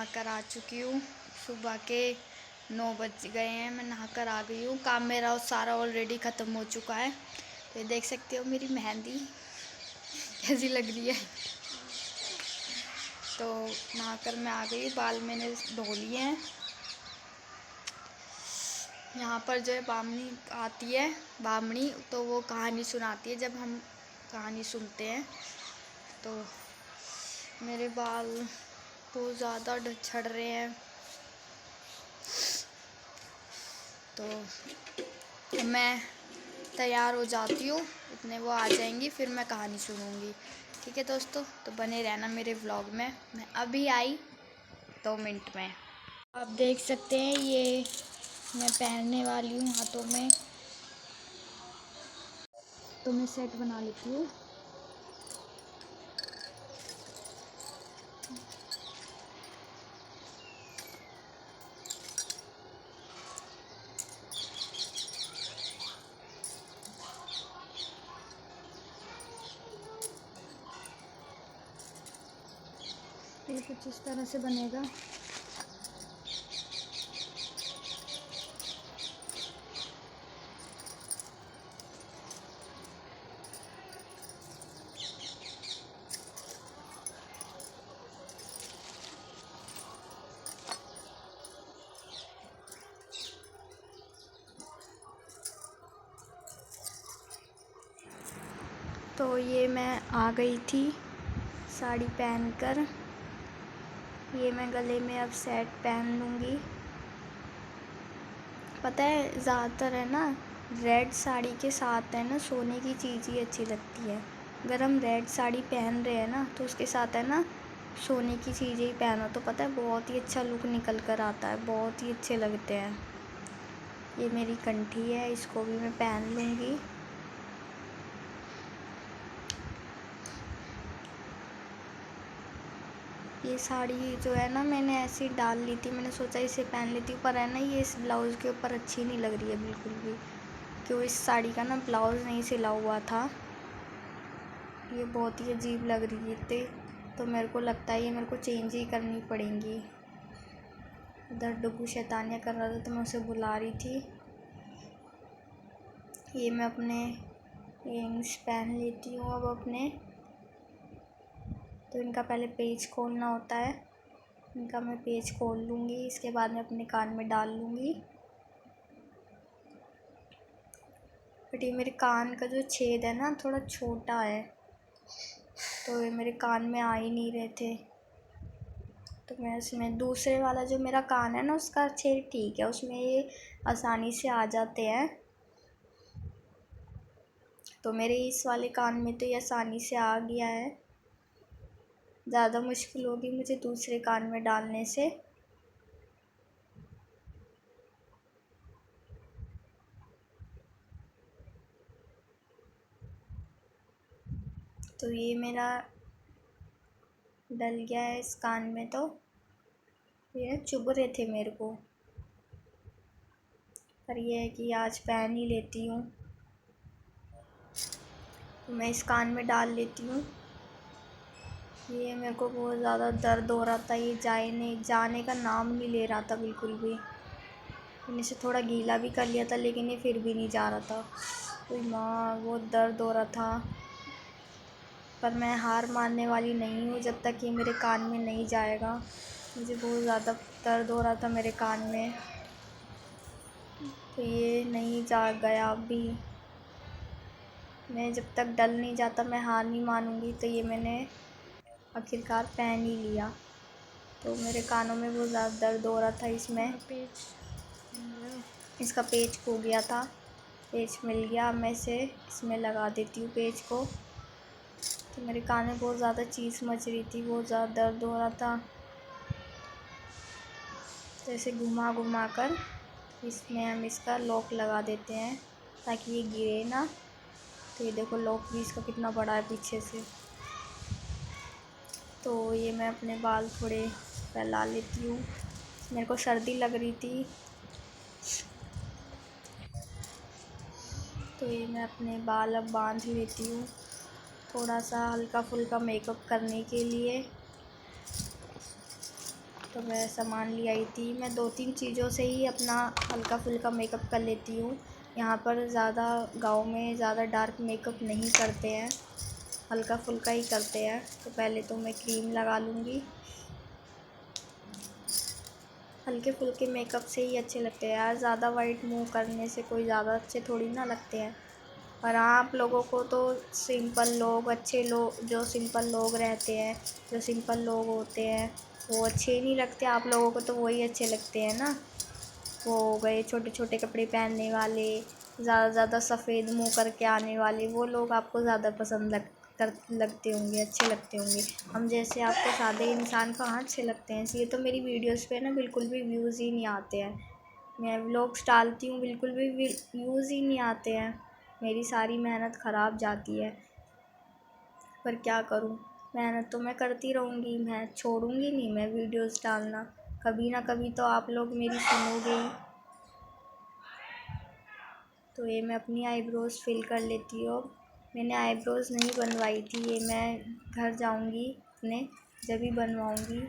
नहा कर आ चुकी हूँ। सुबह के 9 बज गए हैं। मैं नहा कर आ गई हूँ। काम मेरा सारा ऑलरेडी ख़त्म हो चुका है। तो ये देख सकते हो मेरी मेहंदी कैसी लग रही है। तो नहा कर मैं आ गई। बाल मैंने धो लिए हैं। यहाँ पर जो है बामनी आती है, बामनी, तो वो कहानी सुनाती है जब हम कहानी सुनते हैं। तो मेरे बाल बहुत ज़्यादा झड़ रहे हैं। तो मैं तैयार हो जाती हूँ, इतने वो आ जाएंगी, फिर मैं कहानी सुनूँगी। ठीक है दोस्तों, तो बने रहना मेरे व्लॉग में। मैं अभी आई 2 मिनट में। आप देख सकते हैं ये मैं पहनने वाली हूँ हाथों में। तो मैं सेट बना लेती हूँ। ये कुछ इस तरह से बनेगा। तो ये मैं आ गई थी साड़ी पहनकर। ये मैं गले में अब सेट पहन लूँगी। पता है ज़्यादातर है ना, रेड साड़ी के साथ है ना सोने की चीज़ ही अच्छी लगती है। अगर हम रेड साड़ी पहन रहे हैं ना, तो उसके साथ है ना सोने की चीज़ें ही पहनो, तो पता है बहुत ही अच्छा लुक निकल कर आता है, बहुत ही अच्छे लगते हैं। ये मेरी कंठी है, इसको भी मैं पहन लूँगी। ये साड़ी जो है ना मैंने ऐसे ही डाल ली थी, मैंने सोचा इसे पहन लेती हूँ, पर है ना ये इस ब्लाउज़ के ऊपर अच्छी नहीं लग रही है बिल्कुल भी, क्यों इस साड़ी का ना ब्लाउज़ नहीं सिला हुआ था। ये बहुत ही अजीब लग रही थी, तो मेरे को लगता है ये मेरे को चेंज ही करनी पड़ेंगी। उधर डुगू शैतानियाँ कर रहा था तो मैं उसे बुला रही थी। ये मैं अपने इयरिंग्स पहन लेती हूँ अब अपने। तो इनका पहले पेच खोलना होता है, इनका मैं पेच खोल लूँगी, इसके बाद मैं अपने कान में डाल लूँगी। बट ये मेरे कान का जो छेद है ना थोड़ा छोटा है, तो ये मेरे कान में आ ही नहीं रहे थे। तो मैं इसमें दूसरे वाला जो मेरा कान है ना उसका छेद ठीक है, उसमें ये आसानी से आ जाते हैं। तो मेरे इस वाले कान में तो ये आसानी से आ गया है। ज़्यादा मुश्किल होगी मुझे दूसरे कान में डालने से। तो ये मेरा डल गया है इस कान में। तो ये चुभ रहे थे मेरे को, पर ये है कि आज पहन ही लेती हूँ। तो मैं इस कान में डाल लेती हूँ। ये मेरे को बहुत ज़्यादा दर्द हो रहा था, ये जाने का नाम नहीं ले रहा था बिल्कुल भी। मैंने इसे थोड़ा गीला भी कर लिया था लेकिन ये फिर भी नहीं जा रहा था। कोई माँ, बहुत दर्द हो रहा था, पर मैं हार मानने वाली नहीं हूँ जब तक ये मेरे कान में नहीं जाएगा। मुझे बहुत ज़्यादा दर्द हो रहा था मेरे कान में, तो ये नहीं जा गया अभी। मैं जब तक डल नहीं जाता मैं हार नहीं मानूँगी। तो ये मैंने आखिरकार पहन ही लिया। तो मेरे कानों में बहुत ज़्यादा दर्द हो रहा था। इसका पेच खो गया था, पेच मिल गया। मैं इसमें लगा देती हूँ पेच को। तो मेरे कान में बहुत ज़्यादा चीज़ मच रही थी, बहुत ज़्यादा दर्द हो रहा था। तो ऐसे घुमा घुमा कर इसमें हम इसका लॉक लगा देते हैं ताकि ये गिरे ना। तो ये देखो लॉक भी इसका कितना बड़ा है पीछे से। तो ये मैं अपने बाल थोड़े फैला लेती हूँ, मेरे को सर्दी लग रही थी। तो ये मैं अपने बाल अब बांध लेती हूँ, थोड़ा सा हल्का फुल्का मेकअप करने के लिए। तो मैं सामान ले आई थी। मैं 2-3 चीज़ों से ही अपना हल्का फुल्का मेकअप कर लेती हूँ। यहाँ पर ज़्यादा गांव में ज़्यादा डार्क मेकअप नहीं करते हैं, हल्का फुल्का ही करते हैं। तो पहले तो मैं क्रीम लगा लूँगी। हल्के फुल्के मेकअप से ही अच्छे लगते हैं यार, ज़्यादा वाइट मुँह करने से कोई ज़्यादा अच्छे थोड़ी ना लगते हैं। और आप लोगों को तो सिंपल लोग, अच्छे लोग, जो सिंपल लोग रहते हैं, जो सिंपल लोग होते हैं वो अच्छे ही नहीं लगते। आप लोगों को तो वही अच्छे लगते हैं ना। वो हो गए छोटे छोटे कपड़े पहनने वाले, ज़्यादा सफ़ेद मुँह करके आने वाले, वो लोग आपको ज़्यादा पसंद लगते होंगे, अच्छे लगते होंगे। हम जैसे आपको सादे इंसान कहाँ अच्छे लगते हैं। इसलिए तो मेरी वीडियोस पे ना बिल्कुल भी व्यूज़ ही नहीं आते हैं। मैं व्लॉग्स डालती हूँ, बिल्कुल भी व्यूज़ ही नहीं आते हैं। मेरी सारी मेहनत ख़राब जाती है। पर क्या करूँ, मेहनत तो मैं करती रहूँगी, मैं छोड़ूँगी नहीं मैं वीडियोस डालना। कभी ना कभी तो आप लोग मेरी सुनोगे ही। तो ये मैं अपनी आईब्रोज़ फिल कर लेती हूँ। मैंने आईब्रोज़ नहीं बनवाई थी, ये मैं घर जाऊँगी अपने जब भी बनवाऊँगी।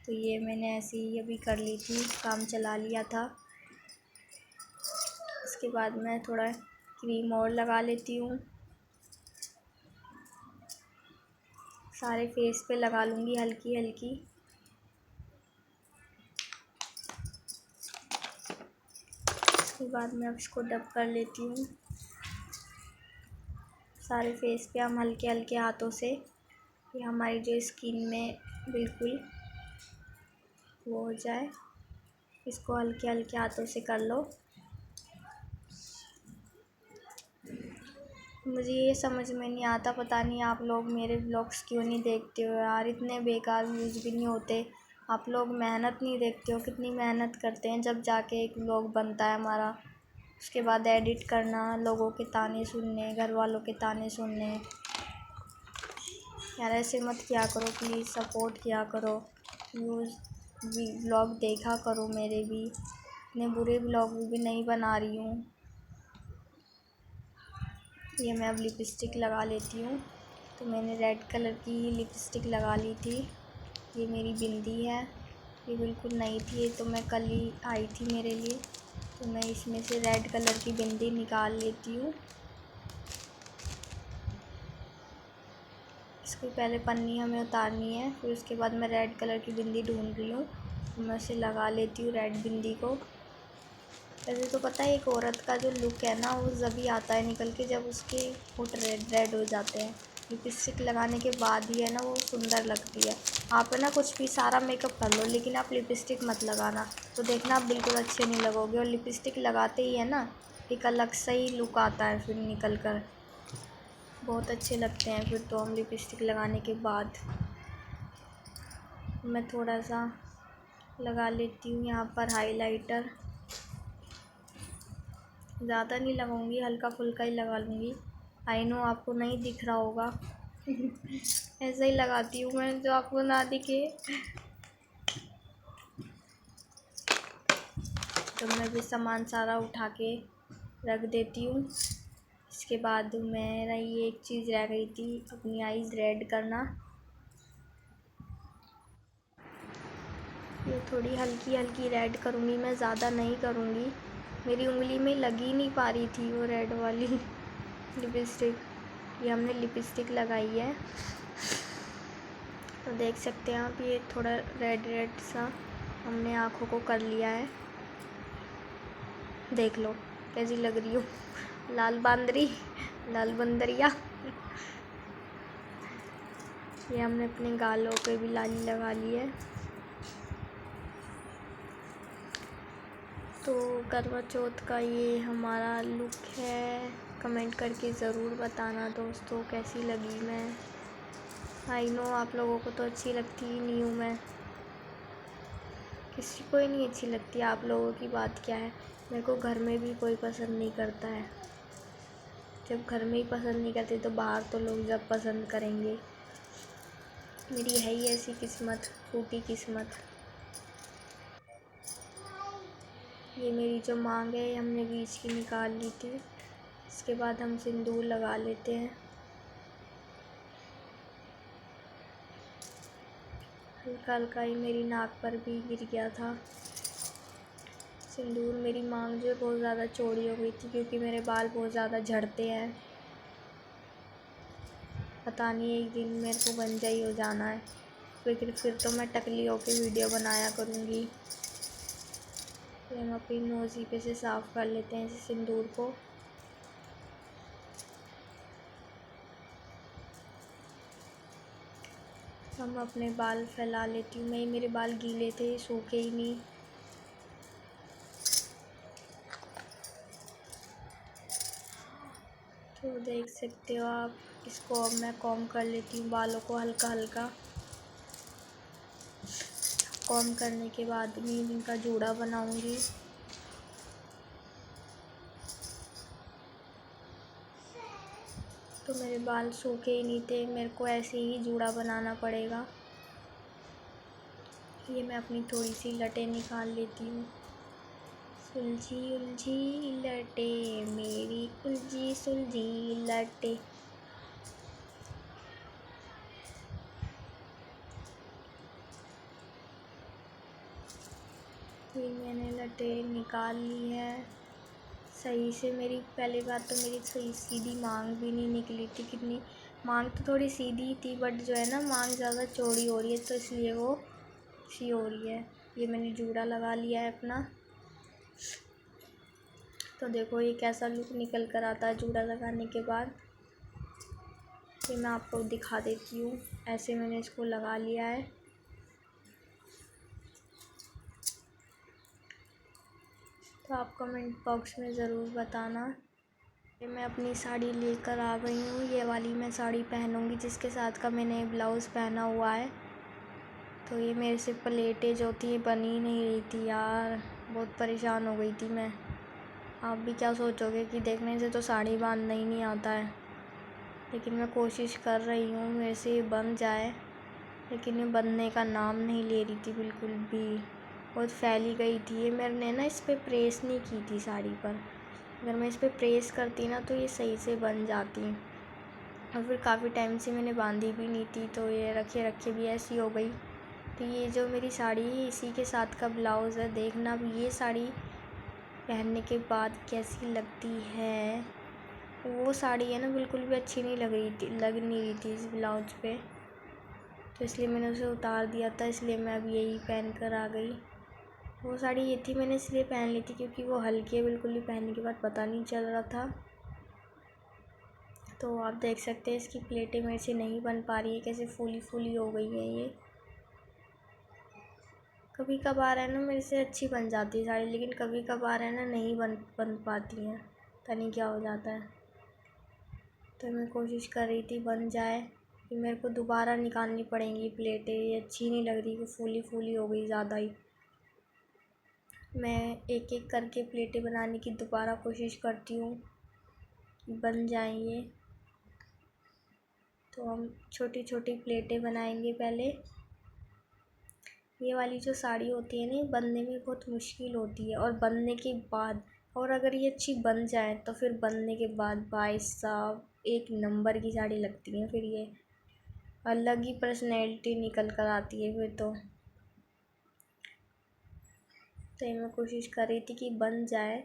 तो ये मैंने ऐसे ही अभी कर ली थी, काम चला लिया था। इसके बाद मैं थोड़ा क्रीम और लगा लेती हूँ, सारे फेस पे लगा लूँगी हल्की हल्की। उसके बाद मैं इसको डब कर लेती हूँ। सारे फेस पे हम हल्के हल्के हाथों से, ये हमारी जो स्किन में बिल्कुल वो हो जाए, इसको हल्के हल्के हाथों से कर लो। मुझे ये समझ में नहीं आता, पता नहीं आप लोग मेरे व्लॉग्स क्यों नहीं देखते हो यार। इतने बेकार व्यूज़ भी नहीं होते। आप लोग मेहनत नहीं देखते हो, कितनी मेहनत करते हैं जब जाके एक व्लॉग बनता है हमारा। उसके बाद एडिट करना, लोगों के ताने सुनने, घर वालों के ताने सुनने। यार ऐसे मत किया करो प्लीज़, सपोर्ट किया करो। व्यूज़ व्लॉग देखा करो मेरे भी, इतने बुरे व्लॉग भी नहीं बना रही हूँ। ये मैं अब लिपस्टिक लगा लेती हूँ। तो मैंने रेड कलर की लिपस्टिक लगा ली थी। ये मेरी बिंदी है, ये बिल्कुल नई थी, ये तो मैं कल ही आई थी मेरे लिए। तो मैं इसमें से रेड कलर की बिंदी निकाल लेती हूँ। इसकी पहले पन्नी हमें उतारनी है, फिर उसके बाद मैं रेड कलर की बिंदी ढूंढ रही हूँ। तो मैं उसे लगा लेती हूँ रेड बिंदी को। वैसे तो पता है एक औरत का जो लुक है ना वो जब ही आता है निकल के, जब उसके होठ रेड रेड हो जाते हैं। लिपस्टिक लगाने के बाद ही है ना वो सुंदर लगती है। आप है ना कुछ भी सारा मेकअप कर लो लेकिन आप लिपस्टिक मत लगाना, तो देखना आप बिल्कुल अच्छे नहीं लगोगे। और लिपस्टिक लगाते ही है ना एक अलग सा ही लुक आता है, फिर निकल कर बहुत अच्छे लगते हैं फिर तो हम लिपस्टिक लगाने के बाद। मैं थोड़ा सा लगा लेती हूँ यहाँ पर हाइलाइटर, ज़्यादा नहीं लगाऊंगी, हल्का फुल्का ही लगा लूँगी। आई नो आपको नहीं दिख रहा होगा ऐसे ही लगाती हूँ मैं, जो आपको ना दिखे। तो मैं भी सामान सारा उठा के रख देती हूँ। इसके बाद मेरा ये एक चीज़ रह गई थी, अपनी आईज़ रेड करना। ये थोड़ी हल्की हल्की रेड करूँगी मैं, ज़्यादा नहीं करूँगी। मेरी उंगली में लगी नहीं पा रही थी वो रेड वाली लिपस्टिक। ये हमने लिपस्टिक लगाई है, तो देख सकते हैं आप ये थोड़ा रेड रेड सा हमने आँखों को कर लिया है। देख लो कैसी लग रही हो, लाल बांदरी, लाल बंदरिया। ये हमने अपने गालों पे भी लाली लगा ली है। तो करवा चौथ का ये हमारा लुक है। कमेंट करके ज़रूर बताना दोस्तों कैसी लगी मैं। आई नो आप लोगों को तो अच्छी लगती ही नहीं हूँ मैं, किसी को ही नहीं अच्छी लगती। आप लोगों की बात क्या है, मेरे को घर में भी कोई पसंद नहीं करता है। जब घर में ही पसंद नहीं करते तो बाहर तो लोग जब पसंद करेंगे। मेरी है ही ऐसी किस्मत, फूटी किस्मत। ये मेरी जो मांग है हमने बीच की निकाल ली थी। इसके बाद हम सिंदूर लगा लेते हैं, हल्का हल्का ही मेरी नाक पर भी गिर गया था सिंदूर। मेरी मांग जो है बहुत ज़्यादा चौड़ी हो गई थी क्योंकि मेरे बाल बहुत ज़्यादा झड़ते हैं। पता नहीं एक दिन मेरे को गंजा ही हो जाना है, फिर तो मैं टकली होके वीडियो बनाया करूँगी। तो हम अपनी नोज़ी पे से साफ़ कर लेते हैं इस सिंदूर को। हम अपने बाल फैला लेती हूँ। मेरे बाल गीले थे, सूखे ही नहीं। तो देख सकते हो आप, इसको अब मैं कॉम्ब कर लेती हूँ बालों को हल्का हल्का। कॉम्ब करने के बाद मैं इनका जूड़ा बनाऊँगी। तो मेरे बाल सूखे ही नहीं थे, मेरे को ऐसे ही जूड़ा बनाना पड़ेगा। ये मैं अपनी थोड़ी सी लटें निकाल लेती हूँ। सुलझी उलझी लटें मेरी, उलझी सुलझी लटें। ये मैंने लटें निकाल ली है सही से। मेरी पहली बात तो मेरी सही सीधी मांग भी नहीं निकली थी। कितनी मांग तो थोड़ी सीधी थी, बट जो है ना मांग ज़्यादा चौड़ी हो रही है, तो इसलिए वो सी हो रही है। ये मैंने जूड़ा लगा लिया है अपना। तो देखो ये कैसा लुक निकल कर आता है जूड़ा लगाने के बाद। ये मैं आपको दिखा देती हूँ। ऐसे मैंने इसको लगा लिया है। तो आप कमेंट बॉक्स में ज़रूर बताना। ये मैं अपनी साड़ी लेकर आ गई हूँ। ये वाली मैं साड़ी पहनूँगी जिसके साथ का मैंने ब्लाउज़ पहना हुआ है। तो ये मेरे से प्लेटें जो थी बन ही नहीं रही थी यार, बहुत परेशान हो गई थी मैं। आप भी क्या सोचोगे कि देखने से तो साड़ी बांधना ही नहीं आता है, लेकिन मैं कोशिश कर रही हूँ मेरे से ये बन जाए। लेकिन ये बनने का नाम नहीं ले रही थी बिल्कुल भी, बहुत फैली गई थी। ये मैंने ना इस पर प्रेस नहीं की थी साड़ी पर। अगर मैं इस पर प्रेस करती ना तो ये सही से बन जाती। और फिर काफ़ी टाइम से मैंने बांधी भी नहीं थी, तो ये रखे रखे भी ऐसी हो गई। तो ये जो मेरी साड़ी है इसी के साथ का ब्लाउज़ है। देखना अब ये साड़ी पहनने के बाद कैसी लगती है। वो साड़ी है ना बिल्कुल भी अच्छी नहीं लग नहीं रही थी इस ब्लाउज पे, तो इसलिए मैंने उसे उतार दिया था। इसलिए मैं अब यही पहन कर आ गई। वो साड़ी ये थी मैंने इसलिए पहन ली थी क्योंकि वो हल्की है बिल्कुल ही, पहनने के बाद पता नहीं चल रहा था। तो आप देख सकते हैं इसकी प्लेटें मेरे से नहीं बन पा रही है, कैसे फूली फूली हो गई है ये। कभी कभार है ना मेरे से अच्छी बन जाती है साड़ी, लेकिन कभी कभार है ना नहीं बन पाती हैं, पता नहीं क्या हो जाता है। तो मैं कोशिश कर रही थी बन जाए। कि मेरे को दोबारा निकालनी पड़ेंगी प्लेटें, ये अच्छी नहीं लग रही कि फूली फूली हो गई ज़्यादा ही। मैं एक एक करके प्लेटें बनाने की दोबारा कोशिश करती हूँ बन जाएं ये। तो हम छोटी छोटी प्लेटें बनाएंगे पहले। ये वाली जो साड़ी होती है ना, ये बनने में बहुत मुश्किल होती है, और बनने के बाद, और अगर ये अच्छी बन जाए तो फिर बनने के बाद भाई साहब एक नंबर की साड़ी लगती है। फिर ये अलग ही पर्सनैलिटी निकल कर आती है फिर तो। ये मैं कोशिश कर रही थी कि बन जाए।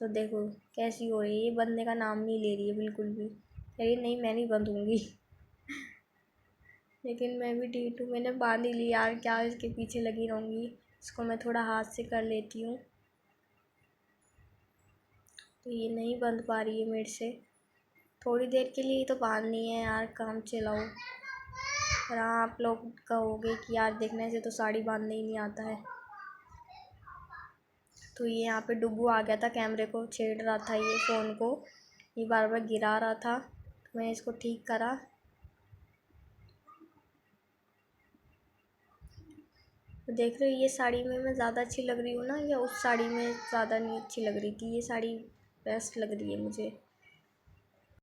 तो देखो कैसी हो रही है, ये बनने का नाम नहीं ले रही है बिल्कुल भी। कह रही नहीं मैं नहीं बंधूँगी। लेकिन मैं भी ढीठ हूँ, मैंने बांध ही ली यार, क्या इसके पीछे लगी रहूँगी। इसको मैं थोड़ा हाथ से कर लेती हूँ। तो ये नहीं बंध पा रही है मेरे से। थोड़ी देर के लिए तो बांधनी है यार, काम चलाओ। पर हाँ आप लोग कहोगे कि यार देखने से तो साड़ी बांधने ही नहीं आता है। तो ये यहाँ पे डुगू आ गया था, कैमरे को छेड़ रहा था, ये फ़ोन को ये बार बार गिरा रहा था। तो मैंने इसको ठीक करा। तो देख रहे हो ये साड़ी में मैं ज़्यादा अच्छी लग रही हूँ ना, या उस साड़ी में ज़्यादा नहीं अच्छी लग रही थी। ये साड़ी बेस्ट लग रही है मुझे।